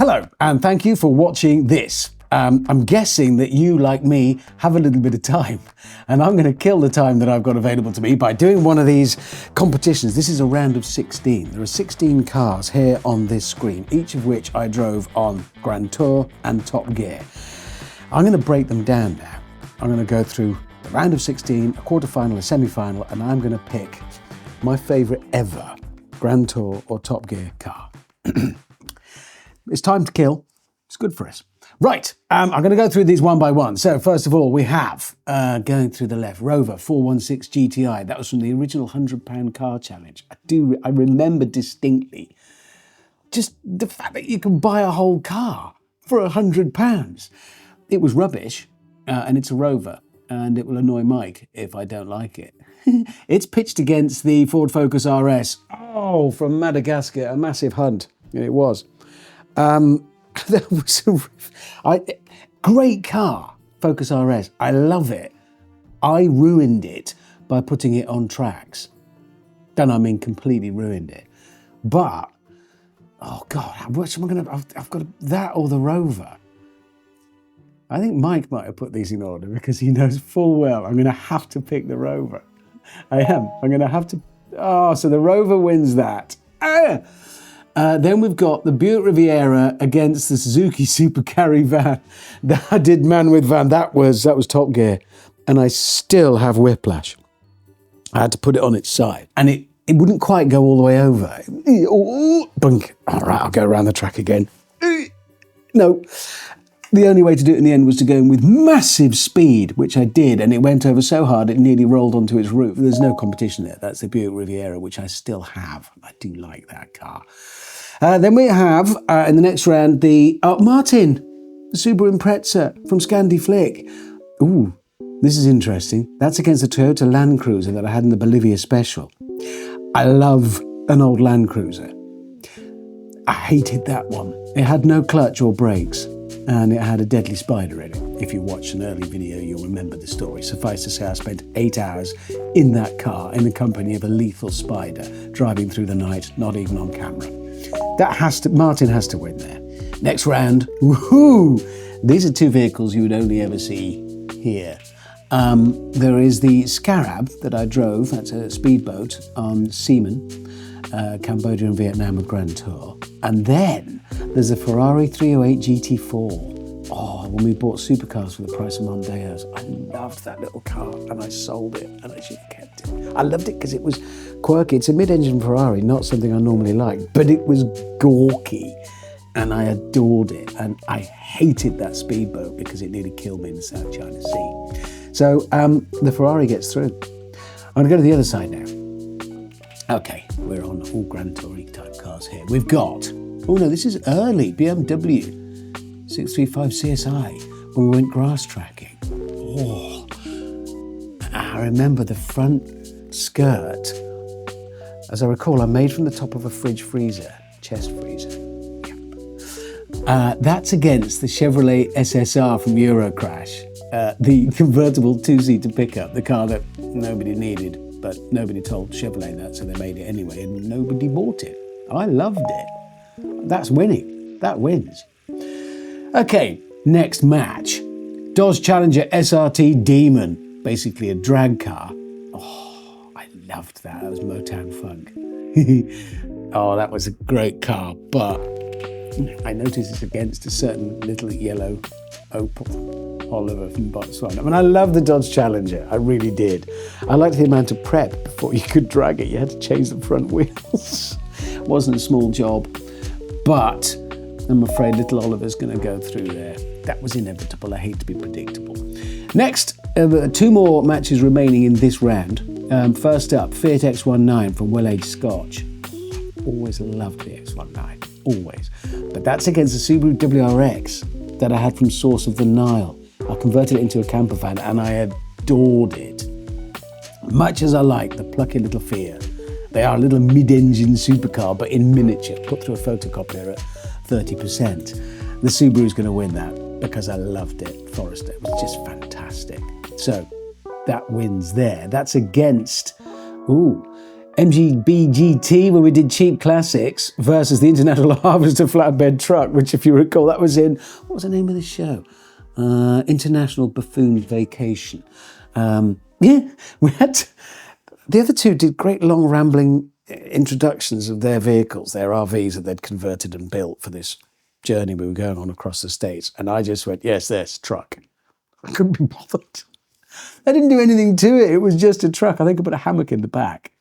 Hello, and thank you for watching this. I'm guessing that you, like me, have a little bit of time, and I'm going to kill the time that I've got available to me by doing one of these competitions. This is a round of 16. There are 16 cars here on this screen, each of which I drove on Grand Tour and Top Gear. I'm going to break them down now. I'm going to go through the round of 16, a quarterfinal, a semi-final, and I'm going to pick my favourite ever Grand Tour or Top Gear car. It's time to kill. It's good for us. Right, I'm going to go through these one by one. So first of all, we have, going through the left, Rover 416 GTI. That was from the original £100 car challenge. I remember distinctly just the fact that you can buy a whole car for £100. It was rubbish, and it's a Rover, and it will annoy Mike if I don't like it. It's pitched against the Ford Focus RS. Oh, from Madagascar, a massive hunt. It was. That was a great car, Focus RS. I love it. I ruined it by putting it on tracks. Don't I mean completely ruined it. But, oh God, which am I going to, I've got that or the Rover. I think Mike might have put these in order because he knows full well I'm going to have to pick the Rover. I am. I'm going to have to, so the Rover wins that. Then we've got the Buick Riviera against the Suzuki Super Carry van. I did man with van. That was Top Gear. And I still have whiplash. I had to put it on its side. And it wouldn't quite go all the way over. Bunk. All right, I'll go around the track again. No. The only way to do it in the end was to go in with massive speed, which I did, and it went over so hard it nearly rolled onto its roof. There's no competition there. That's the Buick Riviera, which I still have. I do like that car. Then we have, in the next round, the Martin, the Subaru Impreza from Scandi Flick. Ooh, this is interesting. That's against the Toyota Land Cruiser that I had in the Bolivia Special. I love an old Land Cruiser. I hated that one. It had no clutch or brakes. And it had a deadly spider in it. If you watch an early video, you'll remember the story. Suffice to say, I spent 8 hours in that car in the company of a lethal spider, driving through the night, not even on camera. Martin has to win there. Next round, woohoo! These are two vehicles you would only ever see here. There is the Scarab that I drove. That's a speedboat on Seaman, Cambodia and Vietnam with Grand Tour. And then there's a Ferrari 308 GT4. Oh, when we bought supercars for the price of Mondeos, I loved that little car and I sold it and I should have kept it. I loved it because it was quirky. It's a mid-engine Ferrari, not something I normally like, but it was gawky and I adored it. And I hated that speedboat because it nearly killed me in the South China Sea. So the Ferrari gets through. I'm going to go to the other side now. Okay, we're on all Grand Touring type cars here. We've got, oh no, this is early, BMW 635 CSI, when we went grass tracking. Oh, I remember the front skirt, as I recall, I'm made from the top of a fridge freezer, chest freezer. Yep. That's against the Chevrolet SSR from Eurocrash, the convertible two-seater pickup, the car that nobody needed. But nobody told Chevrolet that, so they made it anyway, and nobody bought it. I loved it. That's winning. That wins. Okay, next match. Dodge Challenger SRT Demon, basically a drag car. Oh, I loved that. That was Motown funk. Oh, that was a great car, but I noticed it's against a certain little yellow Opel Oliver from Botswana. I mean, I love the Dodge Challenger. I really did. I liked the amount of prep before you could drag it. You had to change the front wheels. It wasn't a small job, but I'm afraid little Oliver's going to go through there. That was inevitable. I hate to be predictable. Next, two more matches remaining in this round. First up, Fiat X19 from Well Aged Scotch. Always loved the X19. Always. But that's against the Subaru WRX that I had from Source of the Nile. I converted it into a camper van and I adored it. Much as I like the plucky little Fiat, they are a little mid-engine supercar, but in miniature, put through a photocopier at 30%. The Subaru's going to win that because I loved it. Forester, it was just fantastic. So that wins there. That's against, MGB-GT, where we did cheap classics, versus the International Harvester flatbed truck, which, if you recall, that was in, what was the name of the show? International Buffoon Vacation. Yeah, we had, the other two did great long rambling introductions of their vehicles, their RVs that they'd converted and built for this journey we were going on across the States. And I just went, yes, this truck. I couldn't be bothered. I didn't do anything to it. It was just a truck. I think I put a hammock in the back.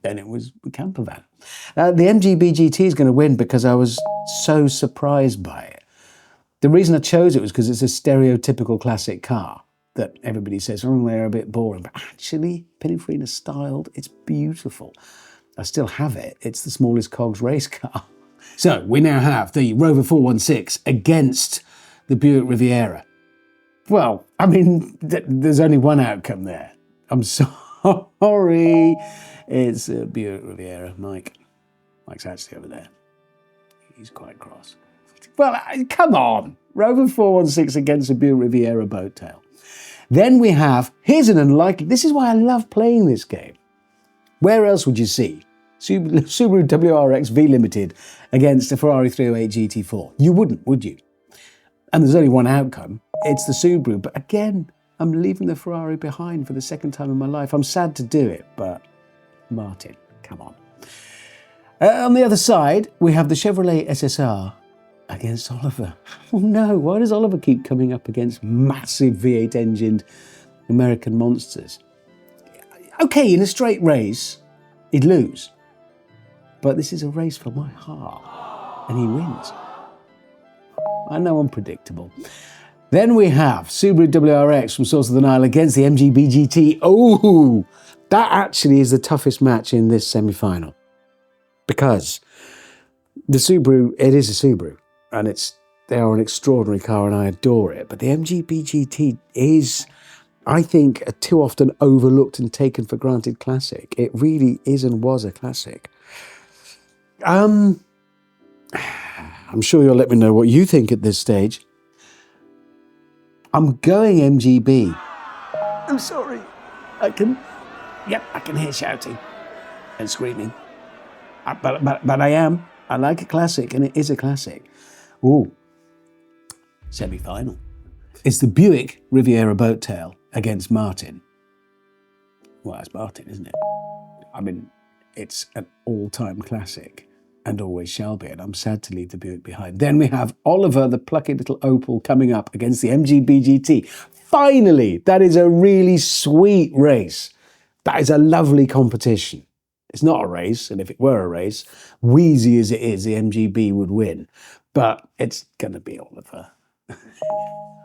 Then it was a camper van. The MGB-GT is going to win because I was so surprised by it. The reason I chose it was because it's a stereotypical classic car that everybody says, oh, they're a bit boring. But actually, Pininfarina styled, it's beautiful. I still have it. It's the smallest cogs race car. So we now have the Rover 416 against the Buick Riviera. Well, I mean, there's only one outcome there. I'm sorry. It's a Buick Riviera. Mike's actually over there. He's quite cross. Well, come on. Rover 416 against a Buick Riviera boat tail. Then we have, here's an unlikely, this is why I love playing this game. Where else would you see Subaru WRX V Limited against a Ferrari 308 GT4? You wouldn't, would you? And there's only one outcome. It's the Subaru. But again, I'm leaving the Ferrari behind for the second time in my life. I'm sad to do it, but Martin, come on. On the other side, we have the Chevrolet SSR against Oliver. Oh no, why does Oliver keep coming up against massive V8 engined American monsters? Okay, in a straight race, he'd lose. But this is a race for my heart, and he wins. I know I'm predictable. Then we have Subaru WRX from Source of the Nile against the MGB-GT. Oh, that actually is the toughest match in this semi-final. Because the Subaru, it is a Subaru, and they are an extraordinary car, and I adore it. But the MGB-GT is, I think, a too often overlooked and taken for granted classic. It really is and was a classic. I'm sure you'll let me know what you think at this stage. I'm going MGB. I'm sorry. I can hear shouting and screaming. But I am. I like a classic, and it is a classic. Ooh. Semi-final. It's the Buick Riviera boat tail against Martin. Well, that's Martin, isn't it? I mean, it's an all-time classic and always shall be, and I'm sad to leave the Buick behind. Then we have Oliver, the plucky little Opel, coming up against the MGB-GT. Finally, that is a really sweet race. That is a lovely competition. It's not a race, and if it were a race, wheezy as it is, the MGB would win. But it's going to be Oliver.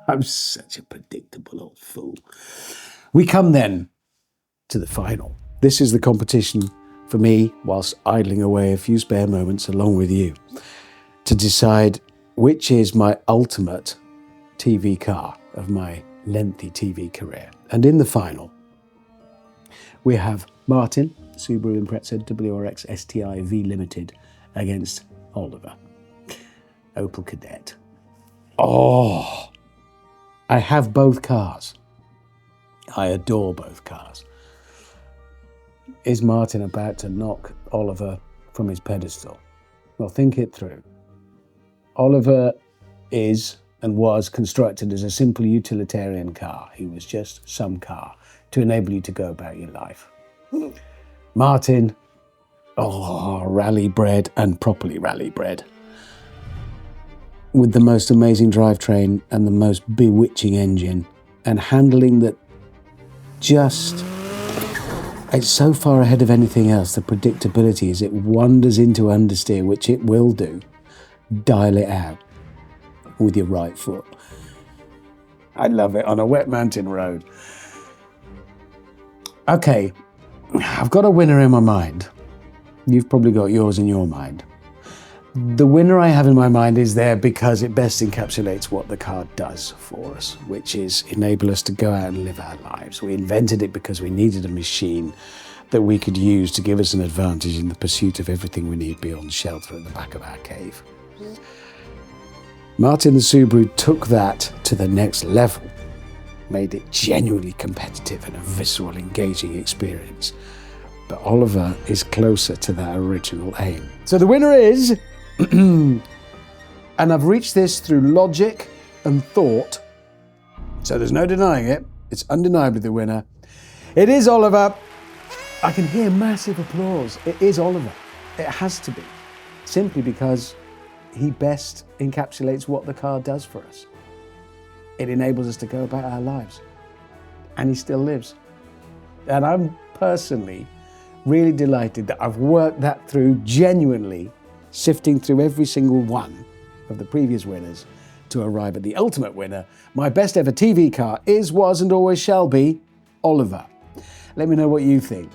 I'm such a predictable old fool. We come then to the final. This is the competition for me, whilst idling away a few spare moments along with you, to decide which is my ultimate TV car of my lengthy TV career. And in the final, we have Martin, Subaru Impreza WRX STI V Limited against Oliver, Opel Kadett. Oh, I have both cars. I adore both cars. Is Martin about to knock Oliver from his pedestal? Well, think it through. Oliver is and was constructed as a simple utilitarian car. He was just some car to enable you to go about your life. Martin, rally bred and properly rally bred, with the most amazing drivetrain and the most bewitching engine, and handling that just, it's so far ahead of anything else. The predictability is it wanders into understeer, which it will do. Dial it out with your right foot. I love it on a wet mountain road. Okay, I've got a winner in my mind. You've probably got yours in your mind. The winner I have in my mind is there because it best encapsulates what the car does for us, which is enable us to go out and live our lives. We invented it because we needed a machine that we could use to give us an advantage in the pursuit of everything we need beyond shelter at the back of our cave. Martin the Subaru took that to the next level, made it genuinely competitive and a visceral, engaging experience. but Oliver is closer to that original aim. So the winner is, and I've reached this through logic and thought, so there's no denying it, it's undeniably the winner. It is Oliver. I can hear massive applause. It is Oliver. It has to be, simply because he best encapsulates what the car does for us. It enables us to go about our lives, and he still lives. And I'm personally really delighted that I've worked that through genuinely, sifting through every single one of the previous winners to arrive at the ultimate winner. My best ever TV car is, was, and always shall be Oliver. Let me know what you think.